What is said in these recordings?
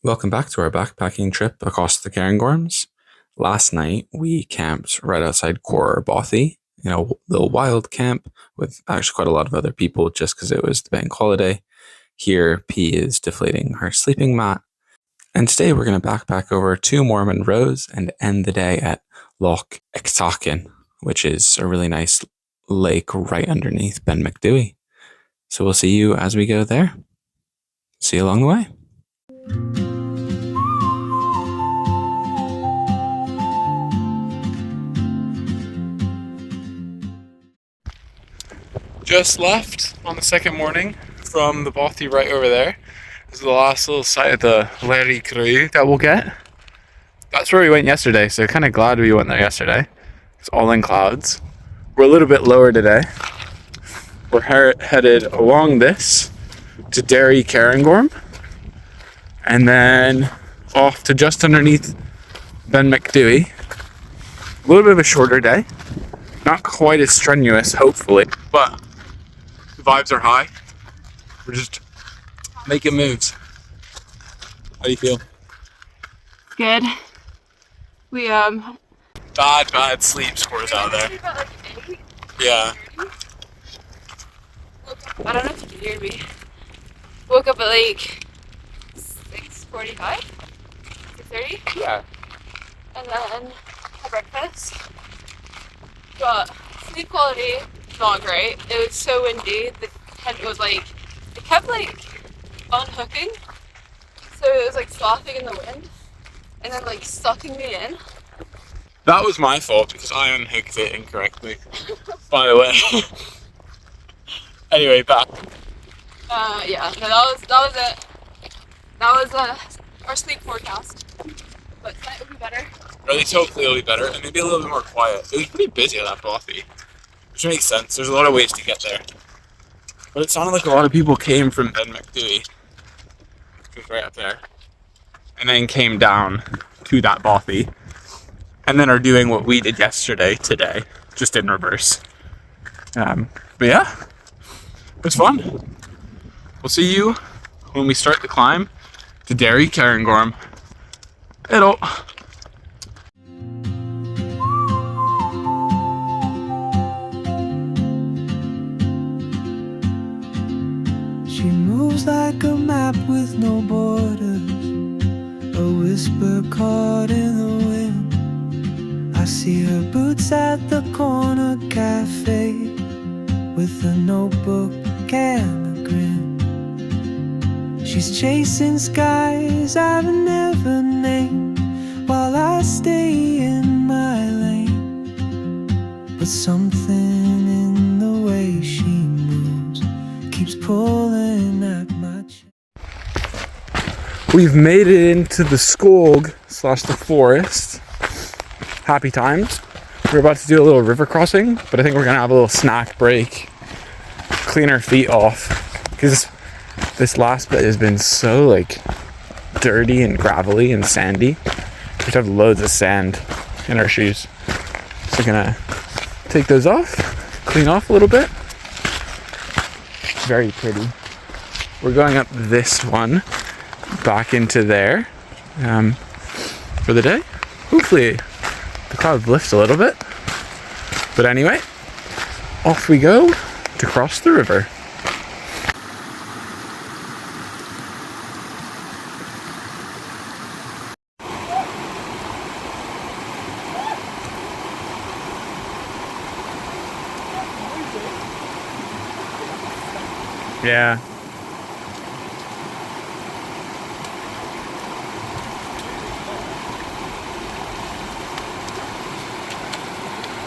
Welcome back to our backpacking trip across the Cairngorms. Last night we camped right outside Bothy in a little wild camp with actually quite a lot of other people just because it was the bank holiday. Here, P is deflating her sleeping mat. And today we're going to backpack over to Munros and end the day at Loch Echtachan, which is a really nice lake right underneath Ben Macdui. So we'll see you as we go there. See you along the way. Just left on the second morning from the Bothy right over there. This is the last little site of the Larry Crew that we'll get. That's where we went yesterday, so kind of glad we went there yesterday. It's all in clouds. We're a little bit lower today. We're headed along this to Derry Cairngorm and then off to just underneath Ben Macdui. A little bit of a shorter day. Not quite as strenuous, hopefully, but the vibes are high. We're just making moves. How do you feel? Good. We Bad sleep scores out there. Yeah. I don't know if you can hear me. Woke up at like 6:45, 6:30. Yeah. And then had breakfast. But sleep quality not great. It was so windy. The tent was like, it kept like unhooking, so it was like slapping in the wind and then like sucking me in. That was my fault because I unhooked it incorrectly. By the way. Anyway, back. Yeah. No, that was it. That was our sleep forecast. But tonight will be better. Or at least hopefully it'll be better and maybe a little bit more quiet. It was pretty busy at that Bothy, which makes sense. There's a lot of ways to get there. But it sounded like a lot of people came from Ben Macdui, which was right up there, and then came down to that Bothy, and then are doing what we did yesterday today, just in reverse. But yeah, it was fun. We'll see you when we start the climb to Derry Cairngorm. It'll. She moves like a map with no borders, a whisper caught in the wind. I see her boots at the corner cafe with a notebook and a grin. She's chasing skies I've never named while I stay in my lane. But something in the way she moves keeps pulling at my chest. We've made it into the Skog / the forest. Happy times. We're about to do a little river crossing, but I think we're gonna have a little snack break, clean our feet off, because this last bit has been so like dirty and gravelly and sandy. We have loads of sand in our shoes. So we're gonna take those off, clean off a little bit. Very pretty. We're going up this one back into there for the day. Hopefully the clouds lift a little bit. But anyway, off we go to cross the river. Yeah.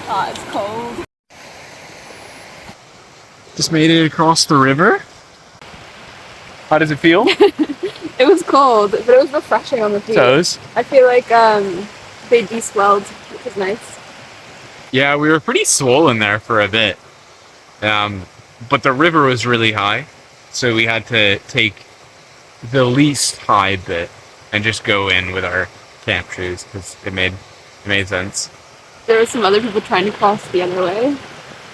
Oh, it's cold. Just made it across the river. How does it feel? It was cold, but it was refreshing on the feet. Toes. I feel like they de-swelled, which is nice. Yeah, we were pretty swollen there for a bit. But the river was really high, so we had to take the least high bit and just go in with our camp shoes because it made sense. There were some other people trying to cross the other way,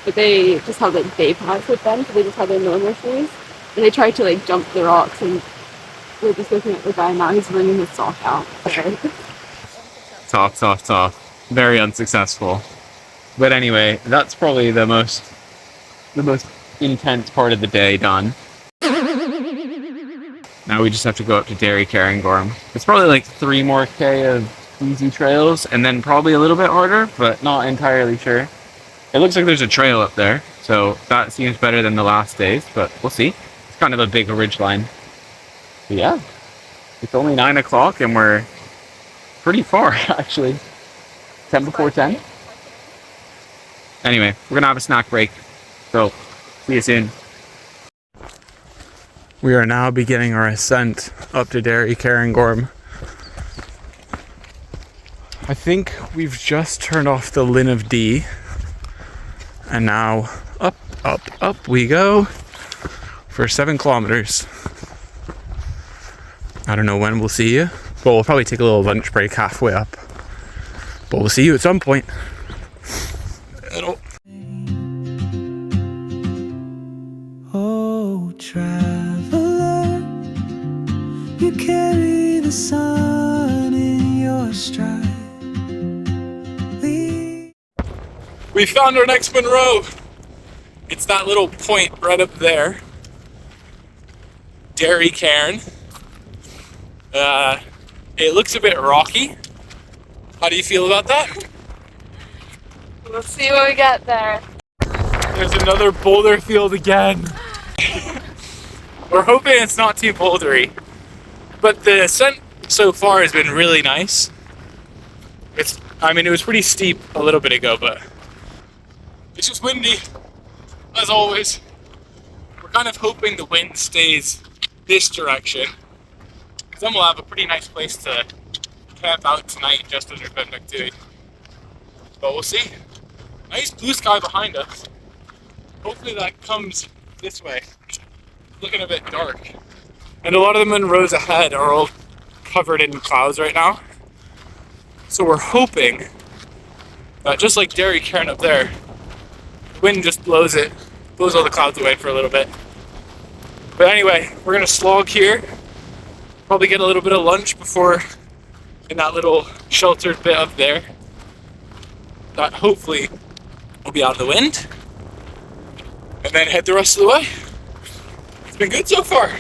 but they just had like day pass with them, so they just had their normal shoes, and they tried to like jump the rocks and we're just looking at the guy now. He's bringing his sock out. Tough. Very unsuccessful. But anyway, that's probably the most intense part of the day done. Now we just have to go up to Derry Cairngorm. It's probably like 3 more K of easy trails, and then probably a little bit harder, but not entirely sure. It looks like there's a trail up there, so that seems better than the last days, but we'll see. It's kind of a big ridgeline. But yeah, it's only 9 o'clock and we're pretty far, actually. 10 before 10. Anyway, we're gonna have a snack break, so see you soon. We are now beginning our ascent up to Derry Cairngorm. I think we've just turned off the Linn of Dee, and now up we go for 7 kilometers. I don't know when we'll see you, but we'll probably take a little lunch break halfway up. But we'll see you at some point. Oh, traveler, you carry the sun in your stride. We found our next Munro. It's that little point right up there. Derry Cairn. It looks a bit rocky. How do you feel about that? We'll see when we get there. There's another boulder field again. We're hoping it's not too bouldery. But the ascent so far has been really nice. It was pretty steep a little bit ago, but it's just windy, as always. We're kind of hoping the wind stays this direction, because then we'll have a pretty nice place to camp out tonight just under Benbectui. But we'll see. Nice blue sky behind us. Hopefully that comes this way. It's looking a bit dark. And a lot of the Munros ahead are all covered in clouds right now. So we're hoping that just like Derry Cairn up there, the wind just blows all the clouds away for a little bit. But anyway, we're gonna slog here. Probably get a little bit of lunch before in that little sheltered bit up there. That hopefully will be out of the wind. And then head the rest of the way. It's been good so far.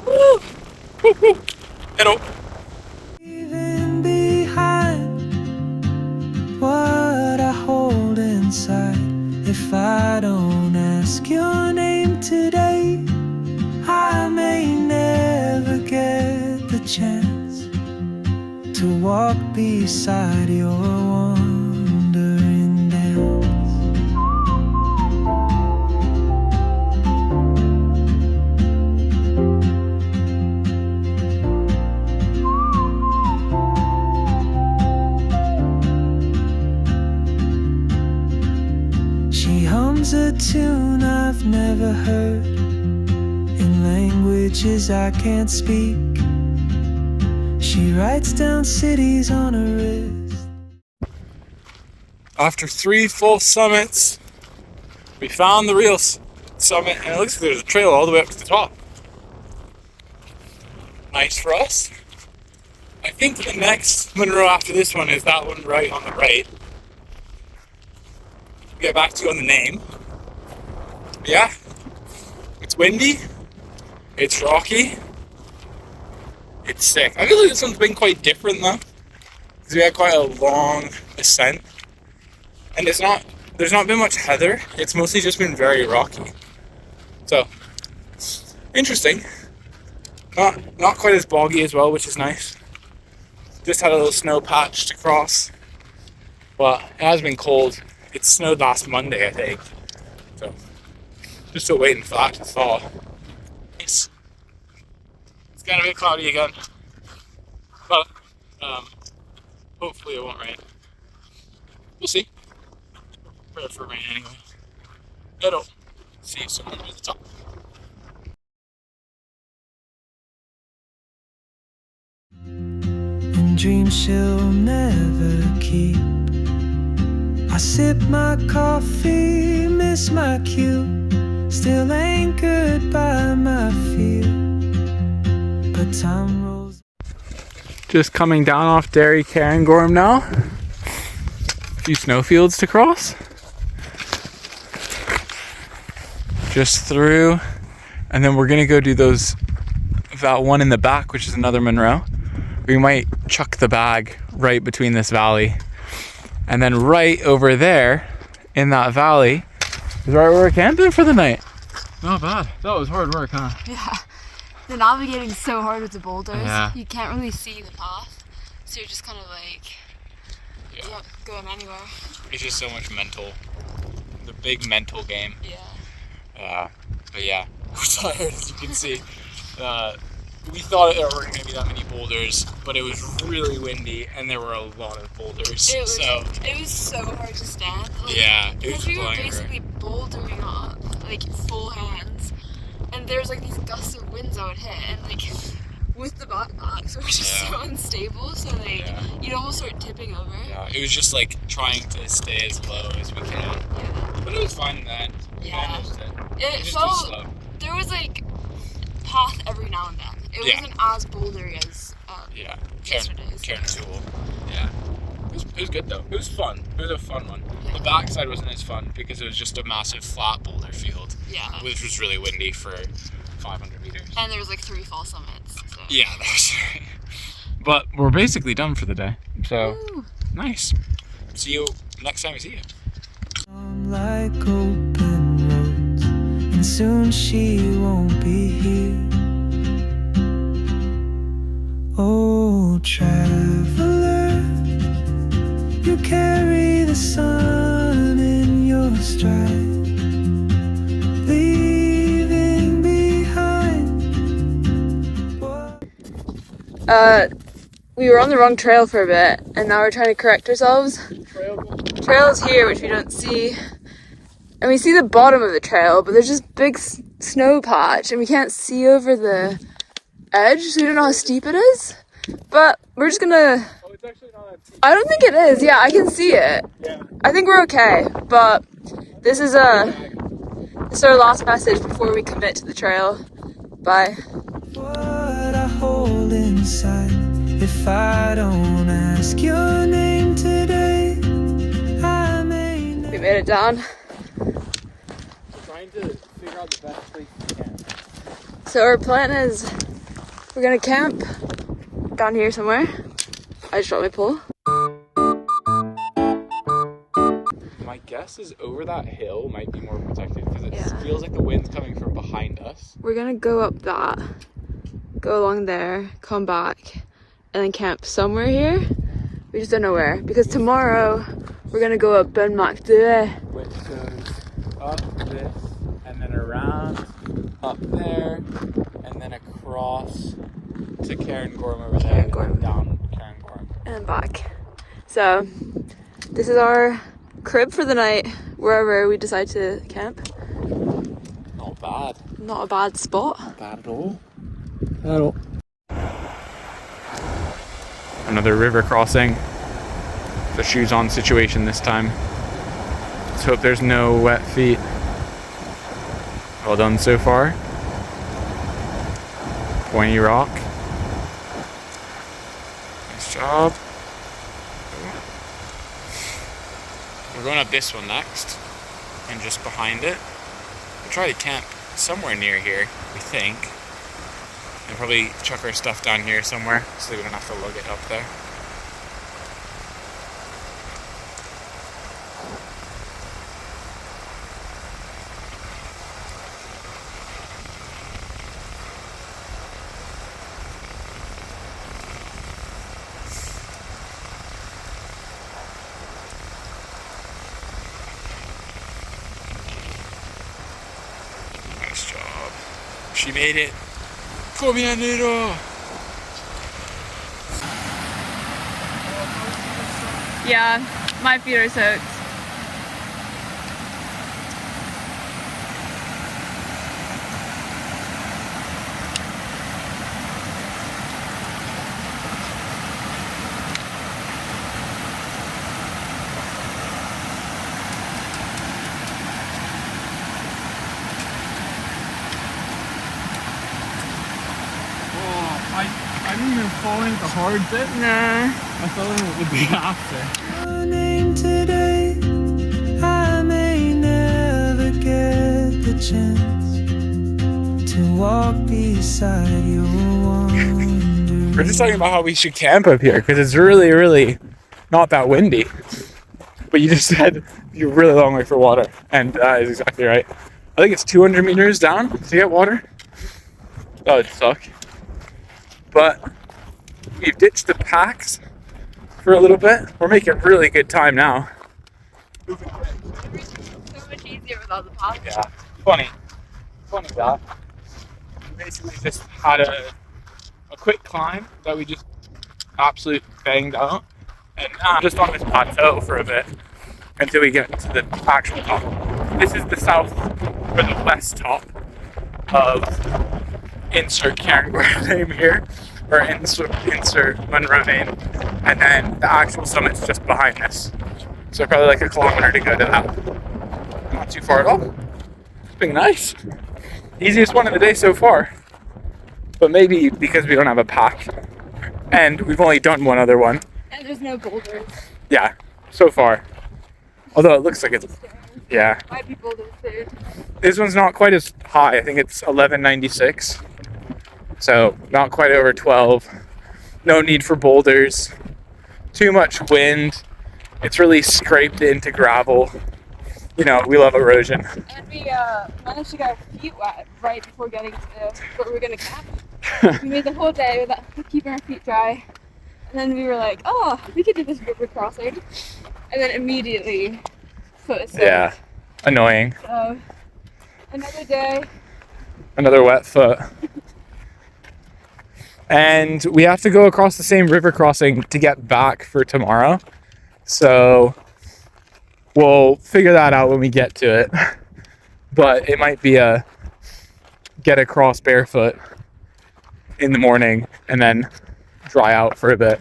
Woo! Woo woo! Hello. Leaving behind what I hold inside. If I don't ask your name today, I may never get the chance to walk beside your wandering dance. She hums a tune I've never heard in languages I can't speak. She writes down cities on her wrist. After 3 full summits, we found the real summit, and it looks like there's a trail all the way up to the top. Nice for us. I think the next Munro after this one is that one right on the right. I'll get back to you on the name. But yeah, it's windy, it's rocky, it's sick. I feel like this one's been quite different though, because we had quite a long ascent, and there's not been much heather. It's mostly just been very rocky. So interesting. Not quite as boggy as well, which is nice. Just had a little snow patch to cross, but it has been cold. It snowed last Monday, I think. So just still waiting for that to thaw. It's got a bit cloudy again, but hopefully it won't rain. We'll see. Prepare for rain anyway. It'll see you soon at the top. And dreams she'll never keep. I sip my coffee, miss my cue, still anchored by my fear. but time rolls. Just coming down off Derry Cairngorm now. A few snowfields to cross. Just through, and then we're gonna go do that one in the back, which is another Munro. We might chuck the bag right between this valley, and then right over there in that valley is right where we're camping for the night. Not bad. That was hard work, huh? Yeah. The navigating's so hard with the boulders. Yeah. You can't really see the path, so you're just kind of like, yeah, going anywhere. It's just so much mental. The big mental game. Yeah. But yeah, we're tired as you can see. We thought there weren't going to be that many boulders, but it was really windy and there were a lot of boulders. It was so hard to stand. Like, yeah, it was because we were flying basically bouldering up, like full hands, and there's like these gusts of winds I would hit, and like with the backpacks, we were just so unstable, so like you'd almost start tipping over. Yeah, it was just like trying to stay as low as we can. Yeah. But it was fine in the end. Yeah. It was felt, just too slow. there was like path every now and then. It wasn't as bouldery as yesterday's. Cairngorm. Yeah. It was good though. It was fun. It was a fun one. Yeah. The backside wasn't as fun because it was just a massive flat boulder field. Yeah. Which was really windy for 500 meters. And there was like 3 fall summits. So. Yeah, that was right. But we're basically done for the day. So, nice. See you next time we see you. Like open roads, and soon she won't be here. Oh, traveler, you carry the sun in your stride, leaving behind what... We were on the wrong trail for a bit, and now we're trying to correct ourselves. Trail's here, which we don't see. And we see the bottom of the trail, but there's just big snow patch, and we can't see over the edge, so we don't know how steep it is. But we're just gonna... Oh, it's actually not that steep. I don't think it is. Yeah, I can see it. Yeah. I think we're okay, but this is our last message before we commit to the trail. Bye. What I hold inside, if I don't ask your name today, I may never... We made it down. Trying to figure out the best place to camp. So our plan is we're gonna camp down here somewhere. I just dropped my pole. My guess is over that hill might be more protected because it Yeah. feels like the wind's coming from behind us. We're gonna go up that, go along there, come back, and then camp somewhere here. We just don't know where, because tomorrow we're gonna go up Ben Macdue. Which goes up this and then around, up there, and then across to Cairngorm over there, and then down Cairngorm. And then back. So this is our crib for the night, wherever we decide to camp. Not bad. Not a bad spot. Not bad at all. At all. Another river crossing. The shoes on situation this time. Let's hope there's no wet feet. Well done so far. Pointy rock. Nice job. We're going up this one next, and just behind it. We'll try to camp somewhere near here, we think. And probably chuck our stuff down here somewhere so we don't have to lug it up there. Nice job. She made it. Come here, Nero. Yeah, my feet are soaked. Oh, my didn't even fall into the hard bit. Nah. I thought it would be after. Morning today, I may never get the chance to walk beside your wandering. We're just talking about how we should camp up here because it's really, really not that windy. But you just said you're really long way for water, and that is exactly right. I think it's 200 meters down to get water. That would suck. But we've ditched the packs for a little bit. We're making really good time now. So much easier without the pop. Yeah, funny that. We basically just had a quick climb that we just absolutely banged out, and now I'm just on this plateau for a bit until we get to the actual top. This is the south or the west top of insert Cairngorm name here, or insert Munro name, and then the actual summit's just behind this. So probably like a kilometer to go to that. Not too far at all. It's been nice. Easiest one of the day so far. But maybe because we don't have a pack, and we've only done one other one. And there's no boulders. Yeah, so far. Although it looks like it's, yeah. Might be boulders too. This one's not quite as high. I think it's 1196. So not quite over 12. No need for boulders. Too much wind. It's really scraped into gravel. You know, we love erosion. And we managed to get our feet wet right before getting to where we were going to camp. We made the whole day without keeping our feet dry. And then we were like, oh, we could do this river crossing. And then immediately foot is soaked. Yeah, annoying. So, another day. Another wet foot. And we have to go across the same river crossing to get back for tomorrow. So we'll figure that out when we get to it. But it might be a get across barefoot in the morning and then dry out for a bit.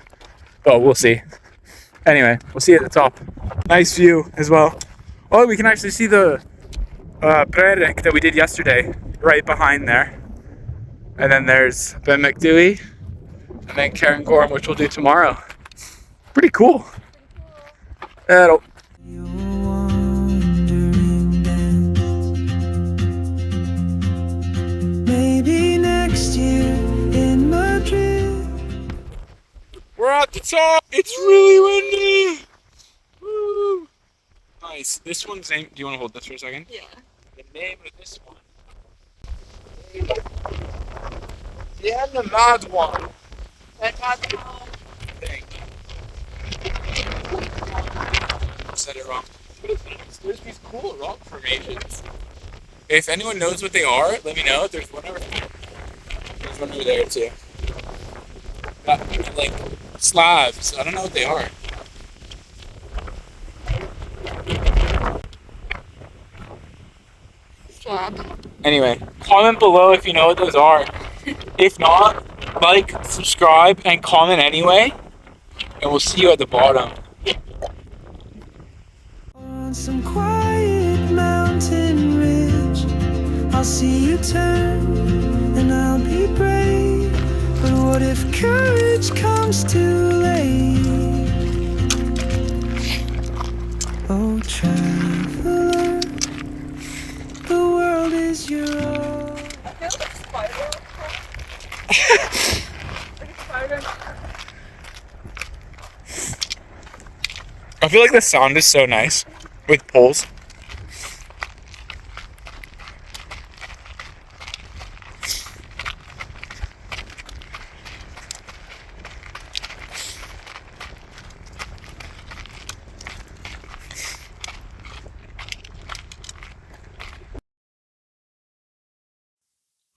But we'll see. Anyway, we'll see you at the top. Nice view as well. Oh, we can actually see the Prerek that we did yesterday right behind there. And then there's Ben McDewey, and then Cairngorm, which we'll do tomorrow. Pretty cool. That'll. Your wandering dance. Maybe next year in Madrid. We're at the top. It's really windy. Woo. Nice. This one's name. Do you want to hold this for a second? Yeah. The name of this one. Yeah, the mad one. That mad one. Thing. I said it wrong. What is this? There's these cool rock formations. If anyone knows what they are, let me know. There's one over there. There's one over there too. Like slabs. I don't know what they are. Slab. Anyway, comment below if you know what those are. If not, like, subscribe, and comment anyway. And we'll see you at the bottom. On some quiet mountain ridge, I'll see you turn and I'll be brave. But what if courage comes too late? Oh, traveler, the world is your own. I feel like a spider. Like a spider. I feel like the sound is so nice with poles.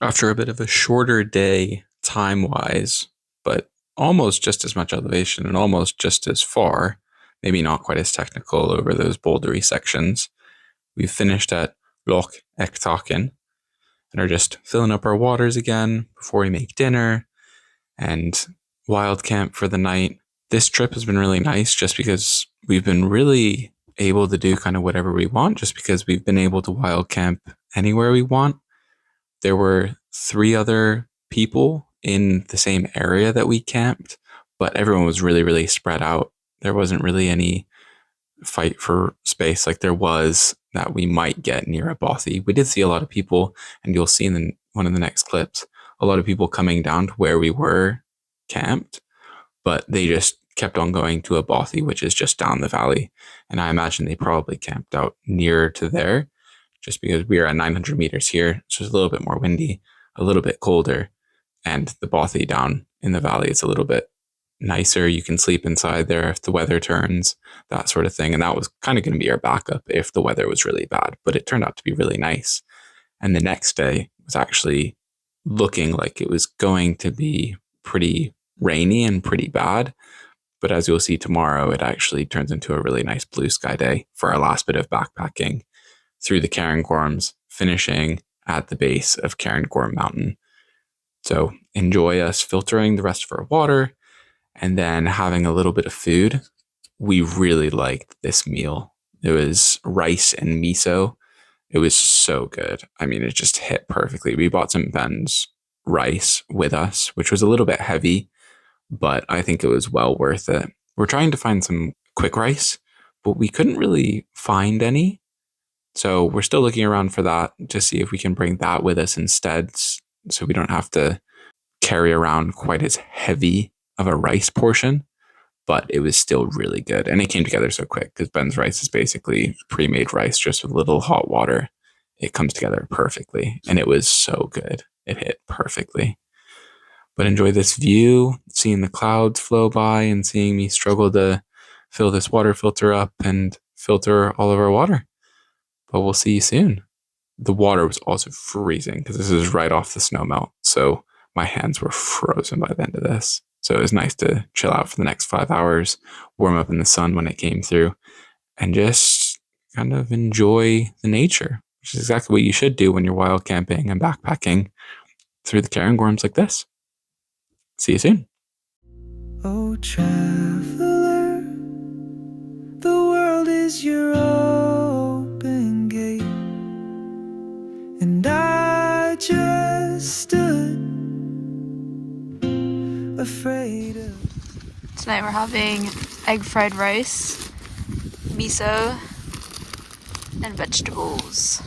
After a bit of a shorter day time-wise, but almost just as much elevation and almost just as far, maybe not quite as technical over those bouldery sections, we've finished at Loch Echtachan and are just filling up our waters again before we make dinner and wild camp for the night. This trip has been really nice just because we've been really able to do kind of whatever we want, just because we've been able to wild camp anywhere we want. There were 3 other people in the same area that we camped, but everyone was really, really spread out. There wasn't really any fight for space like there was that we might get near a bothy. We did see a lot of people, and you'll see in one of the next clips, a lot of people coming down to where we were camped, but they just kept on going to a bothy, which is just down the valley. And I imagine they probably camped out nearer to there, just because we are at 900 meters here, so it's a little bit more windy, a little bit colder, and the bothy down in the valley is a little bit nicer. You can sleep inside there if the weather turns, that sort of thing. And that was kind of going to be our backup if the weather was really bad, but it turned out to be really nice. And the next day was actually looking like it was going to be pretty rainy and pretty bad. But as you'll see tomorrow, it actually turns into a really nice blue sky day for our last bit of backpacking through the Cairngorms, finishing at the base of Cairngorm Mountain. So enjoy us filtering the rest of our water and then having a little bit of food. We really liked this meal. It was rice and miso. It was so good. I mean, it just hit perfectly. We bought some Ben's rice with us, which was a little bit heavy, but I think it was well worth it. We're trying to find some quick rice, but we couldn't really find any. So we're still looking around for that to see if we can bring that with us instead, so we don't have to carry around quite as heavy of a rice portion. But it was still really good. And it came together so quick because Ben's rice is basically pre-made rice just with a little hot water. It comes together perfectly. And it was so good. It hit perfectly. But enjoy this view, seeing the clouds flow by and seeing me struggle to fill this water filter up and filter all of our water. But we'll see you soon. The water was also freezing because this is right off the snow melt. So my hands were frozen by the end of this. So it was nice to chill out for the next 5 hours, warm up in the sun when it came through, and just kind of enjoy the nature, which is exactly what you should do when you're wild camping and backpacking through the Cairngorms like this. See you soon. Oh, traveler, the world is your open gate, and I just stood afraid of. Tonight we're having egg fried rice, miso, and vegetables.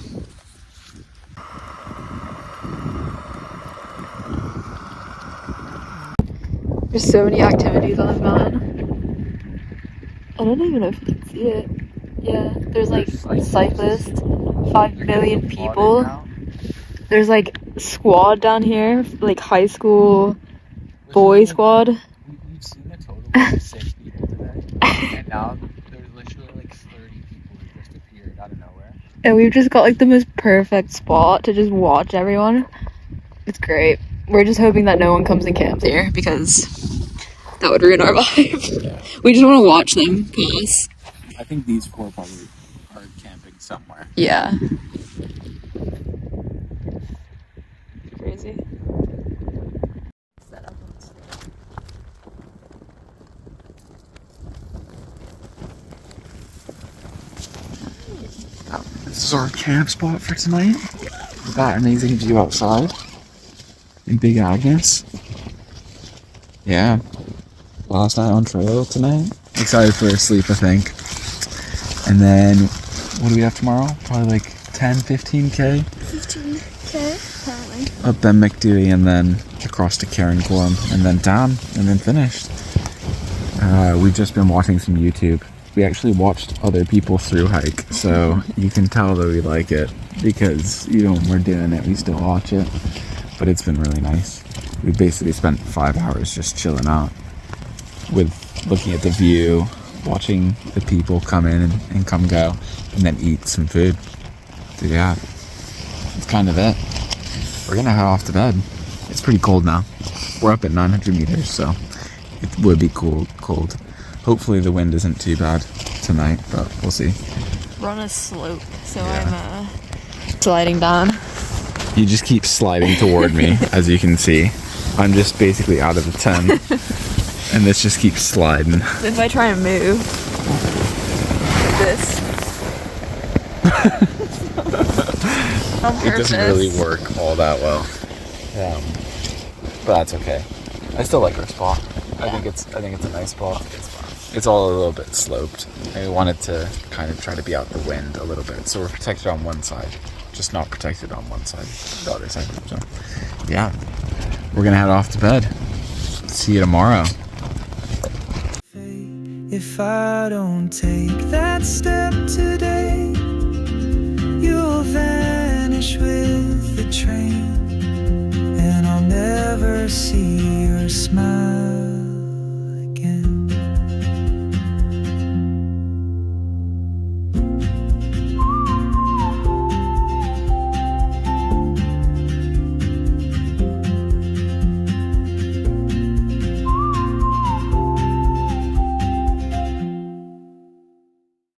There's so many activities on this mountain. I don't even know if you can see it. Yeah, there's like cyclists, 5 million people. There's like squad down here, like high school boy squad. We've seen a total of 6 people today, and now there's literally like 30 people who just appeared out of nowhere. And we've just got like the most perfect spot to just watch everyone. It's great. We're just hoping that no one comes and camps here because that would ruin our vibe. Yeah. We just want to watch them pass. I think these 4 probably are camping somewhere. Yeah. Crazy. This is our camp spot for tonight. That amazing view outside in Big Agnes. Yeah. Last night on trail tonight. Excited for a sleep, I think. And then, what do we have tomorrow? Probably like 10, 15K? 15K, apparently. Up Ben McDewey and then across to Cairngorm and then down and then finished. We've just been watching some YouTube. We actually watched other people through hike, so you can tell that we like it because even when we're doing it, we still watch it. But it's been really nice. We basically spent 5 hours just chilling out with looking at the view, watching the people come in and come go, and then eat some food. So yeah, that's kind of it. We're gonna head off to bed. It's pretty cold now. We're up at 900 meters, so it would be cold. Hopefully the wind isn't too bad tonight, but we'll see. We're on a slope, so Yeah. I'm sliding down. You just keep sliding toward me, as you can see. I'm just basically out of the tent, and this just keeps sliding. If I try and move, this. On It doesn't really purpose. work all that well. but that's okay. I still like our spot. I think it's a nice spot. It's all a little bit sloped. I wanted to kind of try to be out the wind a little bit, so we're protected on one side, just not protected on one side, the other side. So, yeah, we're gonna head off to bed. See you tomorrow. If I don't take that step today, you'll vanish with the train, and I'll never see your smile.